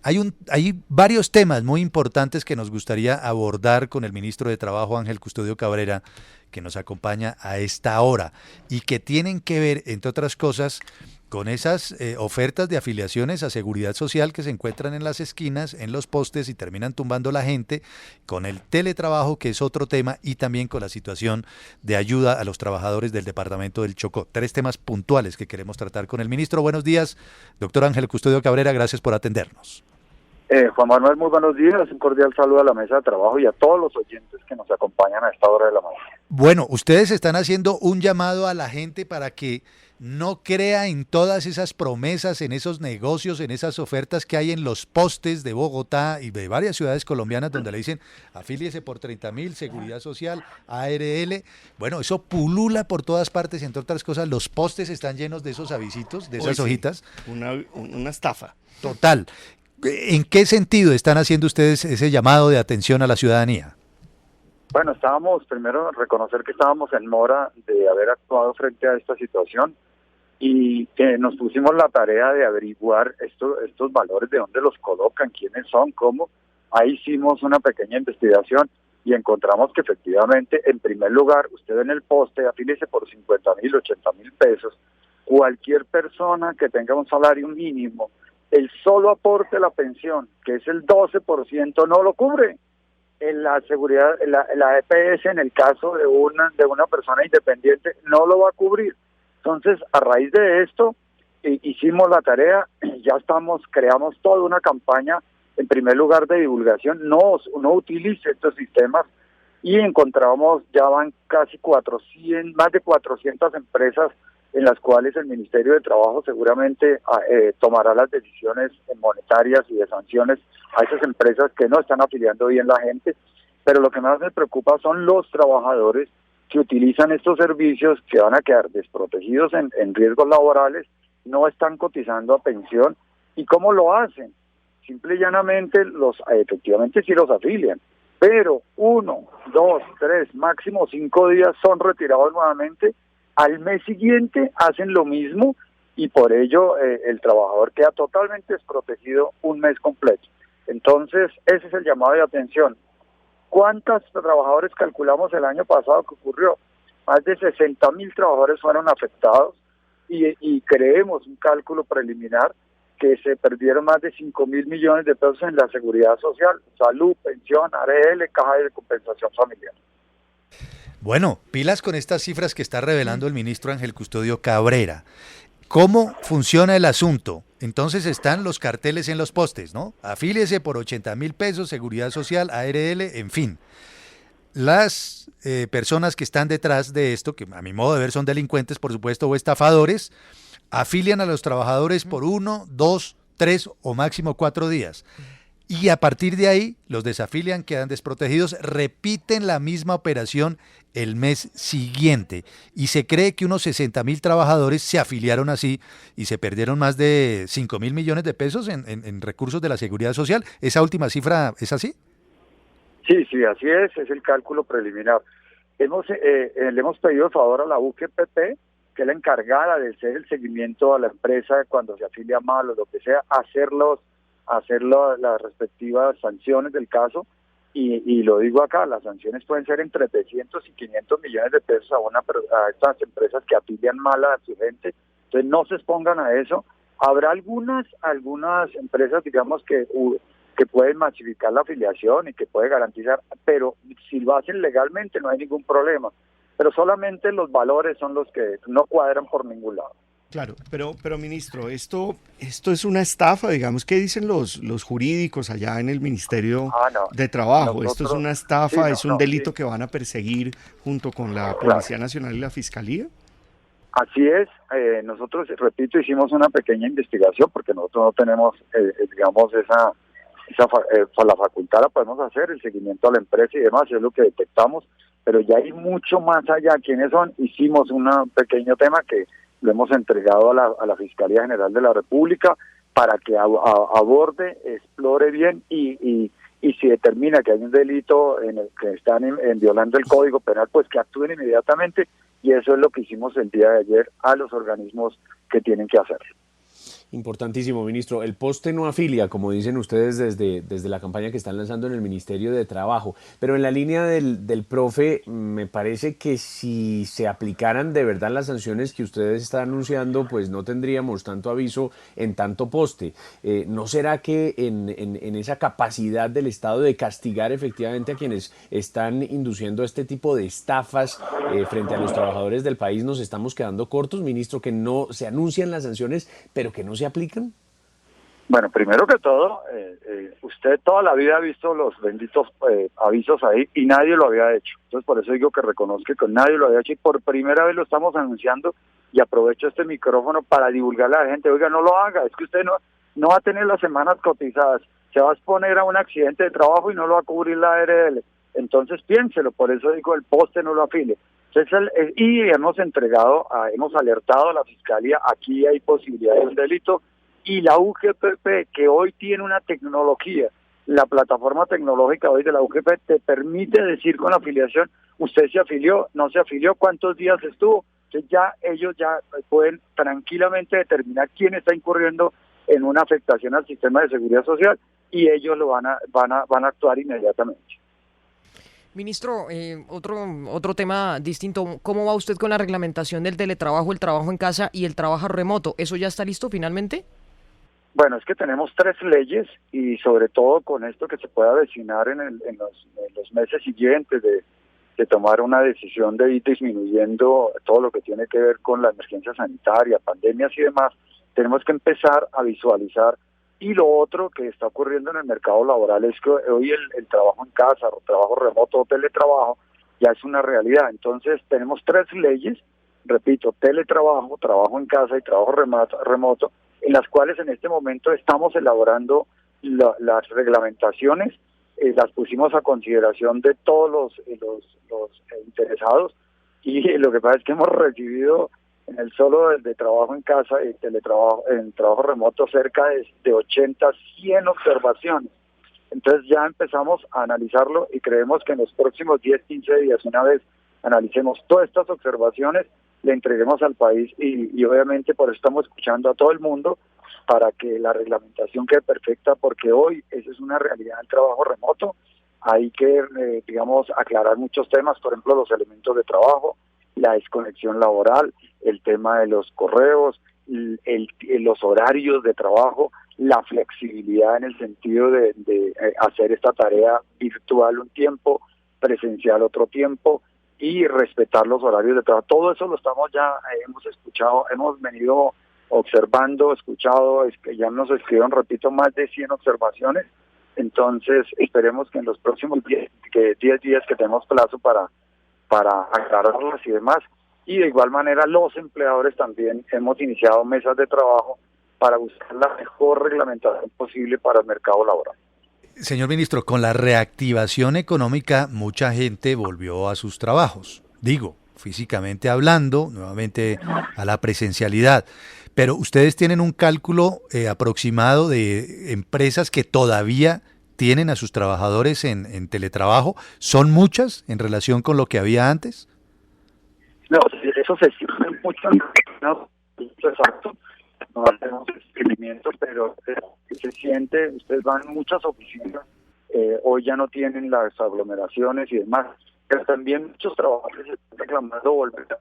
Hay varios temas muy importantes que nos gustaría abordar con el ministro de Trabajo, Ángel Custodio Cabrera, que nos acompaña a esta hora y que tienen que ver, entre otras cosas, con esas ofertas de afiliaciones a seguridad social que se encuentran en las esquinas, en los postes y terminan tumbando la gente, con el teletrabajo, que es otro tema, y también con la situación de ayuda a los trabajadores del departamento del Chocó. Tres temas puntuales que queremos tratar con el ministro. Buenos días, doctor Ángel Custodio Cabrera, gracias por atendernos. Juan Manuel, muy buenos días, un cordial saludo a la mesa de trabajo y a todos los oyentes que nos acompañan a esta hora de la mañana. Bueno, ustedes están haciendo un llamado a la gente para que no crea en todas esas promesas, en esos negocios, en esas ofertas que hay en los postes de Bogotá y de varias ciudades colombianas donde le dicen afíliese por 30.000, seguridad social, ARL. Bueno, eso pulula por todas partes, entre otras cosas, los postes están llenos de esos avisitos, de esas hojitas. Una estafa. Total. ¿En qué sentido están haciendo ustedes ese llamado de atención a la ciudadanía? Bueno, primero reconocer que estábamos en mora de haber actuado frente a esta situación y que nos pusimos la tarea de averiguar estos valores, de dónde los colocan, quiénes son, cómo. Ahí hicimos una pequeña investigación y encontramos que efectivamente, en primer lugar, usted en el poste, afíliese por 50.000, 80.000 pesos, cualquier persona que tenga un salario mínimo, el solo aporte a la pensión, que es el 12%, no lo cubre. En la seguridad, la EPS, en el caso de una persona independiente, no lo va a cubrir. Entonces, a raíz de esto, hicimos la tarea, ya creamos toda una campaña, en primer lugar de divulgación, no utilice estos sistemas, y encontramos, ya van casi más de 400 empresas en las cuales el Ministerio de Trabajo seguramente tomará las decisiones monetarias y de sanciones a esas empresas que no están afiliando bien la gente, pero lo que más me preocupa son los trabajadores que utilizan estos servicios, que van a quedar desprotegidos en riesgos laborales, no están cotizando a pensión. ¿Y cómo lo hacen? Simple y llanamente, efectivamente sí los afilian, pero 1, 2, 3, máximo 5 días son retirados nuevamente. Al mes siguiente hacen lo mismo y por ello el trabajador queda totalmente desprotegido un mes completo. Entonces, ese es el llamado de atención. ¿Cuántos trabajadores calculamos el año pasado que ocurrió? Más de 60.000 trabajadores fueron afectados y creemos un cálculo preliminar que se perdieron más de 5.000 millones de pesos en la seguridad social, salud, pensión, ARL, caja de compensación familiar. Bueno, pilas con estas cifras que está revelando el ministro Ángel Custodio Cabrera. ¿Cómo funciona el asunto? Entonces están los carteles en los postes, ¿no? Afíliese por 80.000 pesos, seguridad social, ARL, en fin. Las personas que están detrás de esto, que a mi modo de ver son delincuentes, por supuesto, o estafadores, afilian a los trabajadores por 1, 2, 3 o máximo 4 días. Y a partir de ahí, los desafilian, quedan desprotegidos, repiten la misma operación el mes siguiente. Y se cree que unos 60.000 trabajadores se afiliaron así y se perdieron más de 5.000 millones de pesos en recursos de la seguridad social. ¿Esa última cifra es así? Sí, así es el cálculo preliminar. Le hemos pedido el favor a la UGPP, que es la encargada de hacer el seguimiento a la empresa cuando se afilia mal o lo que sea, hacer las respectivas sanciones del caso, y lo digo acá, las sanciones pueden ser entre 300 y 500 millones de pesos a estas empresas que afilian mal a su gente. Entonces no se expongan a eso. Habrá algunas empresas, digamos, que pueden masificar la afiliación y que puede garantizar, pero si lo hacen legalmente no hay ningún problema. Pero solamente los valores son los que no cuadran por ningún lado. Claro, pero ministro, esto es una estafa, digamos. ¿Qué dicen los jurídicos allá en el Ministerio de Trabajo? ¿Esto es una estafa, es un delito que van a perseguir junto con la Policía Nacional y la Fiscalía? Así es, nosotros, repito, hicimos una pequeña investigación porque nosotros no tenemos, digamos, la facultad la podemos hacer, el seguimiento a la empresa y demás, es lo que detectamos, pero ya hay mucho más allá. ¿Quiénes son? Hicimos un pequeño tema que lo hemos entregado a la Fiscalía General de la República para que aborde, explore bien y si determina que hay un delito en el que están violando el Código Penal, pues que actúen inmediatamente, y eso es lo que hicimos el día de ayer a los organismos que tienen que hacerlo. Importantísimo, ministro. El poste no afilia, como dicen ustedes desde la campaña que están lanzando en el Ministerio de Trabajo. Pero en la línea del profe, me parece que si se aplicaran de verdad las sanciones que ustedes están anunciando, pues no tendríamos tanto aviso en tanto poste. ¿No será que en esa capacidad del Estado de castigar efectivamente a quienes están induciendo este tipo de estafas frente a los trabajadores del país nos estamos quedando cortos, ministro, que no se anuncian las sanciones, pero que no se aplican? Bueno, primero que todo, usted toda la vida ha visto los benditos avisos ahí y nadie lo había hecho. Entonces, por eso digo que reconozco que nadie lo había hecho y por primera vez lo estamos anunciando y aprovecho este micrófono para divulgarle a la gente, oiga, no lo haga, es que usted no va a tener las semanas cotizadas, se va a exponer a un accidente de trabajo y no lo va a cubrir la ARL. Entonces, piénselo, por eso digo, el poste no lo afile. Entonces, y hemos hemos alertado a la Fiscalía, aquí hay posibilidad de un delito, y la UGPP, que hoy tiene una tecnología, la plataforma tecnológica hoy de la UGPP te permite decir con afiliación, usted se afilió, no se afilió, cuántos días estuvo. Entonces ellos ya pueden tranquilamente determinar quién está incurriendo en una afectación al sistema de seguridad social y ellos lo van a actuar inmediatamente. Ministro, otro tema distinto. ¿Cómo va usted con la reglamentación del teletrabajo, el trabajo en casa y el trabajo remoto? ¿Eso ya está listo finalmente? Bueno, es que tenemos 3 leyes y sobre todo con esto que se puede avecinar en los meses siguientes de tomar una decisión de ir disminuyendo todo lo que tiene que ver con la emergencia sanitaria, pandemias y demás, tenemos que empezar a visualizar. Y lo otro que está ocurriendo en el mercado laboral es que hoy el trabajo en casa, o trabajo remoto o teletrabajo ya es una realidad. Entonces tenemos 3 leyes, repito, teletrabajo, trabajo en casa y trabajo remoto, en las cuales en este momento estamos elaborando las reglamentaciones, las pusimos a consideración de todos los interesados y lo que pasa es que hemos recibido en el solo de trabajo en casa y teletrabajo, en trabajo remoto cerca de 80, 100 observaciones. Entonces ya empezamos a analizarlo y creemos que en los próximos 10, 15 días, una vez analicemos todas estas observaciones, le entreguemos al país y obviamente por eso estamos escuchando a todo el mundo para que la reglamentación quede perfecta, porque hoy esa es una realidad del trabajo remoto. Hay que, aclarar muchos temas, por ejemplo, los elementos de trabajo, la desconexión laboral, el tema de los correos, los horarios de trabajo, la flexibilidad en el sentido de hacer esta tarea virtual un tiempo, presencial otro tiempo y respetar los horarios de trabajo. Todo eso lo estamos hemos escuchado, hemos venido observando, escuchado, ya nos escribieron, repito, más de 100 observaciones. Entonces esperemos que en los próximos 10 días que tenemos plazo para aclararlas y demás, y de igual manera los empleadores también hemos iniciado mesas de trabajo para buscar la mejor reglamentación posible para el mercado laboral. Señor ministro, con la reactivación económica mucha gente volvió a sus trabajos, físicamente hablando, nuevamente a la presencialidad, pero ustedes tienen un cálculo aproximado de empresas que todavía tienen a sus trabajadores en teletrabajo. ¿Son muchas en relación con lo que había antes? No, eso se estima mucho, no exacto, no hacemos experimento, pero se siente, ustedes van a muchas oficinas, hoy ya no tienen las aglomeraciones y demás, pero también muchos trabajadores están reclamando volver a...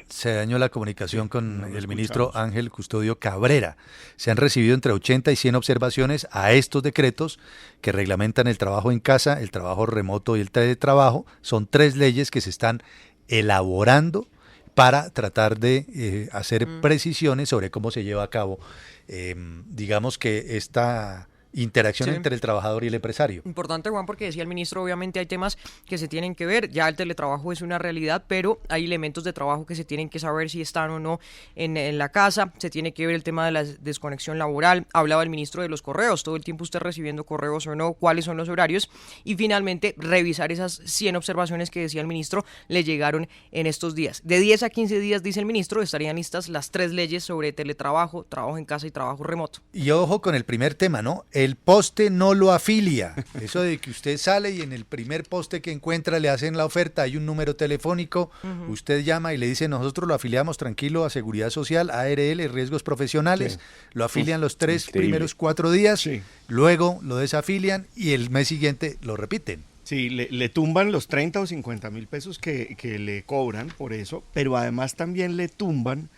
Se dañó la comunicación con el ministro Ángel Custodio Cabrera. Se han recibido entre 80 y 100 observaciones a estos decretos que reglamentan el trabajo en casa, el trabajo remoto y el teletrabajo. Son 3 leyes que se están elaborando para tratar de hacer precisiones sobre cómo se lleva a cabo, digamos que esta interacción entre el trabajador y el empresario. Importante, Juan, porque decía el ministro, obviamente hay temas que se tienen que ver, ya el teletrabajo es una realidad, pero hay elementos de trabajo que se tienen que saber si están o no en la casa, se tiene que ver el tema de la desconexión laboral, hablaba el ministro de los correos, todo el tiempo usted recibiendo correos o no, cuáles son los horarios, y finalmente revisar esas 100 observaciones que decía el ministro, le llegaron en estos días. De 10 a 15 días, dice el ministro, estarían listas las 3 leyes sobre teletrabajo, trabajo en casa y trabajo remoto. Y ojo con el primer tema, ¿no? el poste no lo afilia. Eso de que usted sale y en el primer poste que encuentra le hacen la oferta, hay un número telefónico, usted llama y le dice, nosotros lo afiliamos tranquilo a Seguridad Social, ARL, riesgos profesionales, lo afilian los 3 primeros 4 días, luego lo desafilian y el mes siguiente lo repiten. Sí, le tumban los 30 o 50 mil pesos que le cobran por eso, pero además también le tumban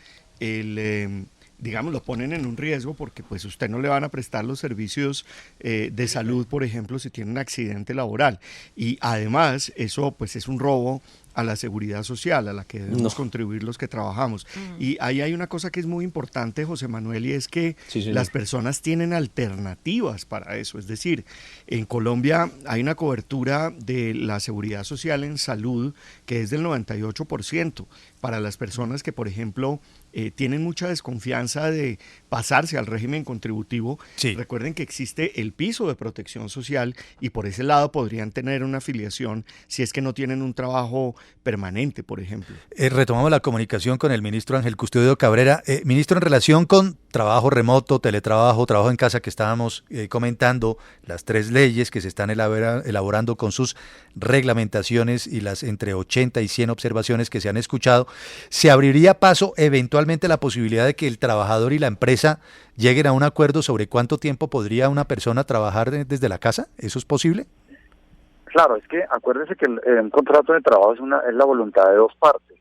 digamos, lo ponen en un riesgo porque pues usted no le van a prestar los servicios de salud, por ejemplo, si tiene un accidente laboral. Y además eso pues es un robo a la seguridad social, a la que debemos contribuir los que trabajamos. Y ahí hay una cosa que es muy importante, José Manuel, y es que las personas tienen alternativas para eso. Es decir, en Colombia hay una cobertura de la seguridad social en salud que es del 98% para las personas que, por ejemplo, tienen mucha desconfianza de pasarse al régimen contributivo. Recuerden que existe el piso de protección social y por ese lado podrían tener una afiliación si es que no tienen un trabajo permanente, por ejemplo. Retomamos la comunicación con el ministro Ángel Custodio Cabrera. Ministro, en relación con trabajo remoto, teletrabajo, trabajo en casa que estábamos comentando, las 3 leyes que se están elaborando con sus reglamentaciones y las entre 80 y 100 observaciones que se han escuchado, ¿se abriría paso eventualmente la posibilidad de que el trabajador y la empresa lleguen a un acuerdo sobre cuánto tiempo podría una persona trabajar desde la casa? ¿Eso es posible? Claro, es que acuérdense que un contrato de trabajo es la voluntad de 2 partes.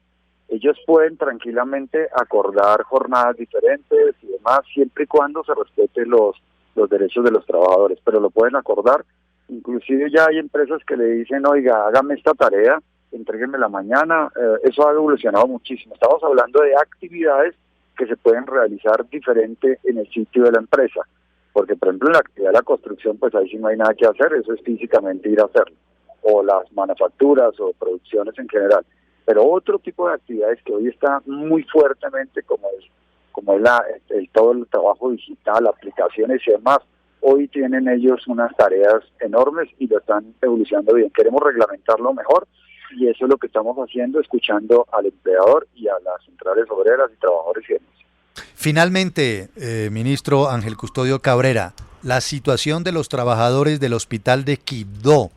Ellos pueden tranquilamente acordar jornadas diferentes y demás, siempre y cuando se respeten los derechos de los trabajadores, pero lo pueden acordar. Inclusive ya hay empresas que le dicen, oiga, hágame esta tarea, entréguenmela mañana. Eso ha evolucionado muchísimo. Estamos hablando de actividades que se pueden realizar diferente en el sitio de la empresa. Porque, por ejemplo, en la actividad de la construcción, pues ahí sí no hay nada que hacer, eso es físicamente ir a hacerlo. O las manufacturas o producciones en general. Pero otro tipo de actividades que hoy está muy fuertemente, como es todo el trabajo digital, aplicaciones y demás, hoy tienen ellos unas tareas enormes y lo están evolucionando bien. Queremos reglamentarlo mejor y eso es lo que estamos haciendo, escuchando al empleador y a las centrales obreras y trabajadores y demás. Finalmente, ministro Ángel Custodio Cabrera, la situación de los trabajadores del hospital de Quibdó,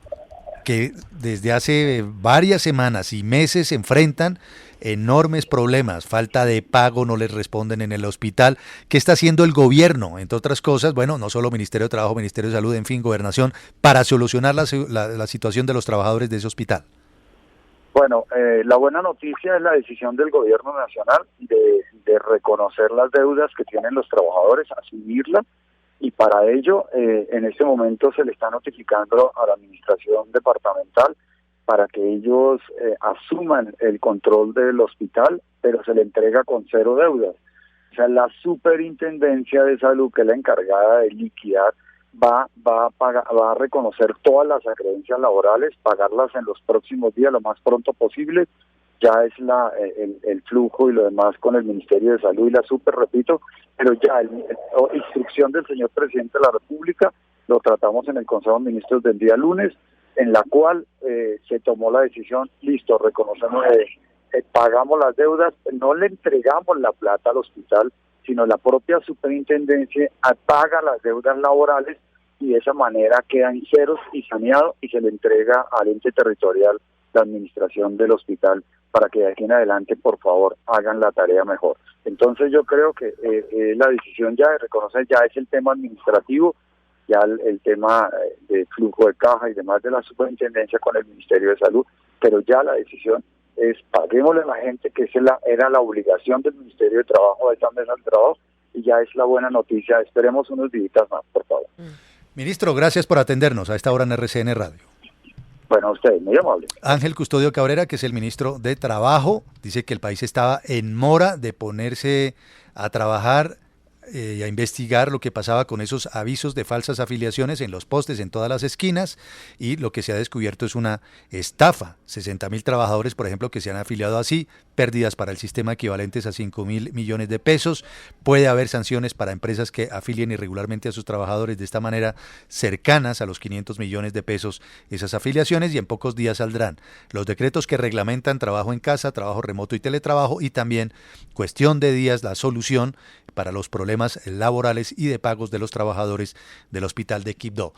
que desde hace varias semanas y meses se enfrentan enormes problemas, falta de pago, no les responden en el hospital. ¿Qué está haciendo el gobierno? Entre otras cosas, bueno, no solo Ministerio de Trabajo, Ministerio de Salud, en fin, Gobernación, para solucionar la situación de los trabajadores de ese hospital. Bueno, la buena noticia es la decisión del gobierno nacional de reconocer las deudas que tienen los trabajadores, asumirlas, y para ello en este momento se le está notificando a la administración departamental para que ellos asuman el control del hospital, pero se le entrega con 0 deudas. O sea, la Superintendencia de Salud, que es la encargada de liquidar, va a reconocer todas las acreencias laborales, pagarlas en los próximos días, lo más pronto posible. Ya es el flujo y lo demás con el Ministerio de Salud y la repito, pero ya instrucción del señor presidente de la República, lo tratamos en el Consejo de Ministros del día lunes, en la cual se tomó la decisión, listo, reconocemos, pagamos las deudas, no le entregamos la plata al hospital, sino la propia superintendencia paga las deudas laborales y de esa manera quedan ceros y saneados y se le entrega al ente territorial la administración del hospital para que de aquí en adelante, por favor, hagan la tarea mejor. Entonces yo creo que la decisión ya de reconocer ya es el tema administrativo, ya el tema de flujo de caja y demás de la superintendencia con el Ministerio de Salud, pero ya la decisión es paguémosle a la gente, que era la obligación del Ministerio de Trabajo, de esta mesa de trabajo, y ya es la buena noticia. Esperemos unos días más, por favor. Ministro, gracias por atendernos a esta hora en RCN Radio. Bueno, a ustedes, muy amable. Ángel Custodio Cabrera, que es el ministro de Trabajo, dice que el país estaba en mora de ponerse a trabajar y a investigar lo que pasaba con esos avisos de falsas afiliaciones en los postes en todas las esquinas, y lo que se ha descubierto es una estafa. 60.000 trabajadores, por ejemplo, que se han afiliado así, pérdidas para el sistema equivalentes a 5.000 millones de pesos. Puede haber sanciones para empresas que afilien irregularmente a sus trabajadores de esta manera, cercanas a los 500 millones de pesos esas afiliaciones, y en pocos días saldrán los decretos que reglamentan trabajo en casa, trabajo remoto y teletrabajo, y también cuestión de días la solución para los problemas laborales y de pagos de los trabajadores del hospital de Quibdó.